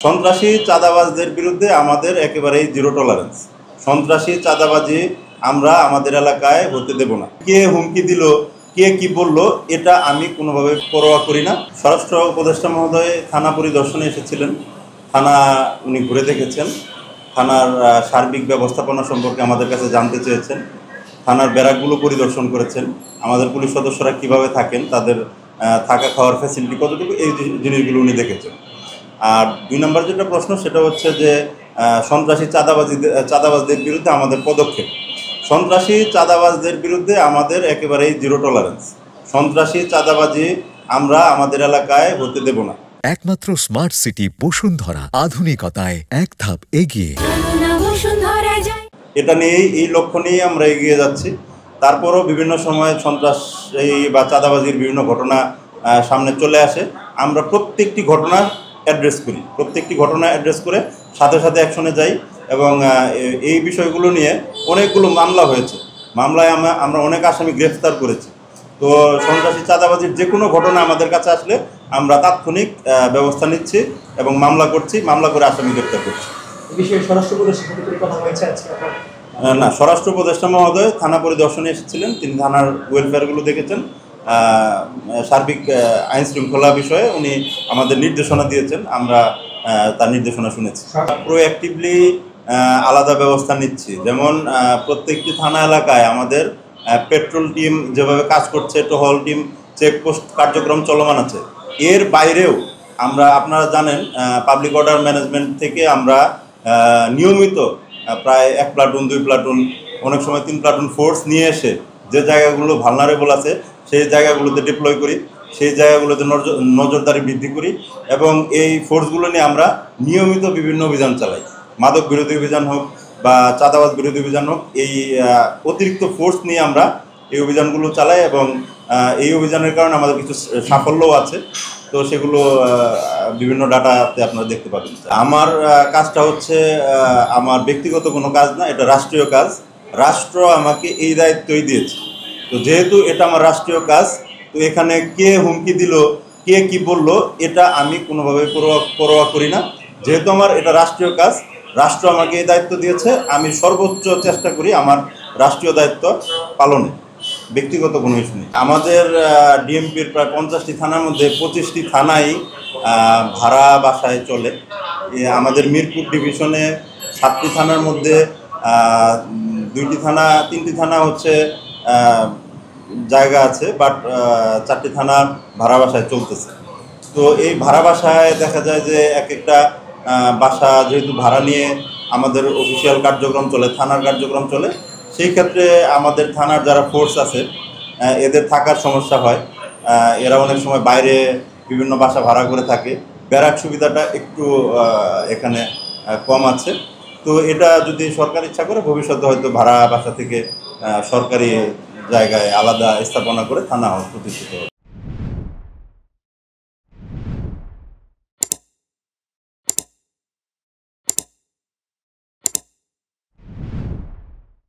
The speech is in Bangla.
সন্ত্রাসী চাঁদাবাজদের বিরুদ্ধে আমাদের একেবারেই জিরো টলারেন্স। সন্ত্রাসী চাঁদাবাজি আমরা আমাদের এলাকায় হতে দেব না। কে হুমকি দিল, কে কি বলল, এটা আমি কোনোভাবে পরোয়া করি না। স্বরাষ্ট্র উপদেষ্টা মহোদয় থানা পরিদর্শনে এসেছিলেন। থানা উনি ঘুরে দেখেছেন, থানার সার্বিক ব্যবস্থাপনা সম্পর্কে আমাদের কাছে জানতে চেয়েছেন, থানার ব্যারাকগুলো পরিদর্শন করেছেন, আমাদের পুলিশ সদস্যরা কিভাবে থাকেন, তাদের থাকা খাওয়ার ফ্যাসিলিটি কতটুকু, এই জিনিসগুলো উনি দেখেছেন। আর 2 নম্বর যেটা প্রশ্ন সেটা হচ্ছে যে সন্ত্রাসী চাঁদাবাজদের বিরুদ্ধে আমাদের পদক্ষেপ। সন্ত্রাসী চাঁদাবাজদের বিরুদ্ধে আমাদের একেবারেই জিরো টলারেন্স। সন্ত্রাসী চাঁদাবাজি আমরা আমাদের এলাকায় হতে দেব না। একমাত্র স্মার্ট সিটি বসুন্ধরা, আধুনিকতায় এক ধাপ এগিয়ে। এটা নিয়েই, এই লক্ষ্য নিয়ে আমরা এগিয়ে যাচ্ছি। তারপরও বিভিন্ন সময় সন্ত্রাসী বা চাঁদাবাজির বিভিন্ন ঘটনা সামনে চলে আসে। আমরা প্রত্যেকটি ঘটনা অ্যাড্রেস করে সাথে সাথে অ্যাকশনে যাই এবং এই বিষয়গুলো নিয়ে অনেকগুলো মামলা হয়েছে। মামলায় আমরা অনেক আসামি গ্রেফতার করেছি। তো সন্ত্রাসী চাঁদাবাজির যে কোনো ঘটনা আমাদের কাছে আসলে আমরা তাৎক্ষণিক ব্যবস্থা নিচ্ছি এবং মামলা করে আসামি গ্রেফতার করছি। না, স্বরাষ্ট্র উপদেষ্টা মহোদয় থানা পরিদর্শনে এসেছিলেন, তিনি থানার ওয়েলফেয়ারগুলো দেখেছেন, সার্বিক আইন শৃঙ্খলা বিষয়ে উনি আমাদের নির্দেশনা দিয়েছেন, আমরা তার নির্দেশনা শুনেছি। প্রোঅ্যাক্টিভলি আলাদা ব্যবস্থা নিচ্ছি, যেমন প্রত্যেকটি থানা এলাকায় আমাদের পেট্রোল টিম যেভাবে কাজ করছে, টহল টিম, চেকপোস্ট কার্যক্রম চলমান আছে। এর বাইরেও আপনারা জানেন পাবলিক অর্ডার ম্যানেজমেন্ট থেকে আমরা নিয়মিত প্রায় 1 প্লাটুন 2 প্লাটুন, অনেক সময় 3 প্লাটুন ফোর্স নিয়ে এসে যে জায়গাগুলো ভালনারেবল আছে সেই জায়গাগুলোতে ডিপ্লয় করি, সেই জায়গাগুলোতে নজরদারি বৃদ্ধি করি এবং এই ফোর্সগুলো নিয়ে আমরা নিয়মিত বিভিন্ন অভিযান চালাই। মাদক বিরোধী অভিযান হোক বা চাঁদাবাজ বিরোধী অভিযান হোক, এই অতিরিক্ত ফোর্স নিয়ে আমরা এই অভিযানগুলো চালাই এবং এই অভিযানের কারণে আমাদের কিছু সাফল্যও আছে। তো সেগুলো বিভিন্ন ডাটাতে আপনারা দেখতে পাবেন। আমার কাজটা হচ্ছে আমার ব্যক্তিগত কোনো কাজ না, এটা রাষ্ট্রীয় কাজ। রাষ্ট্র আমাকে এই দায়িত্বই দিয়েছে। তো যেহেতু এটা আমার রাষ্ট্রীয় কাজ, তো এখানে কে হুমকি দিল, কে কি বলল, এটা আমি কোনোভাবে পরোয়া করি না। যেহেতু আমার এটা রাষ্ট্রীয় কাজ, রাষ্ট্র আমাকে এই দায়িত্ব দিয়েছে, আমি সর্বোচ্চ চেষ্টা করি আমার রাষ্ট্রীয় দায়িত্ব পালনে, ব্যক্তিগত কোনো ইস্যু নেই। আমাদের ডিএমপির প্রায় 50টি থানার মধ্যে 25টি থানাই ভাড়া বাসায় চলে। আমাদের মিরপুর ডিভিশনে 7টি থানার মধ্যে 3টি থানা হচ্ছে জায়গা আছে, বাট 4টি থানা ভাড়া বাসায় চলতেছে। তো এই ভাড়া বাসায় দেখা যায় যে একটা বাসা যেহেতু ভাড়া নিয়ে আমাদের অফিসিয়াল কার্যক্রম চলে, থানার কার্যক্রম চলে, সেই ক্ষেত্রে আমাদের থানার যারা ফোর্স আছে এদের থাকার সমস্যা হয়। এরা অনেক সময় বাইরে বিভিন্ন বাসা ভাড়া করে থাকে। ব্যারাক সুবিধাটা একটু এখানে কম আছে। তো এটা যদি সরকার ইচ্ছা করে ভবিষ্যতে হয়তো ভাড়া বাসা থেকে সরকারি জায়গায় আলাদা স্থাপনা করে থানা প্রতিষ্ঠিত হবে।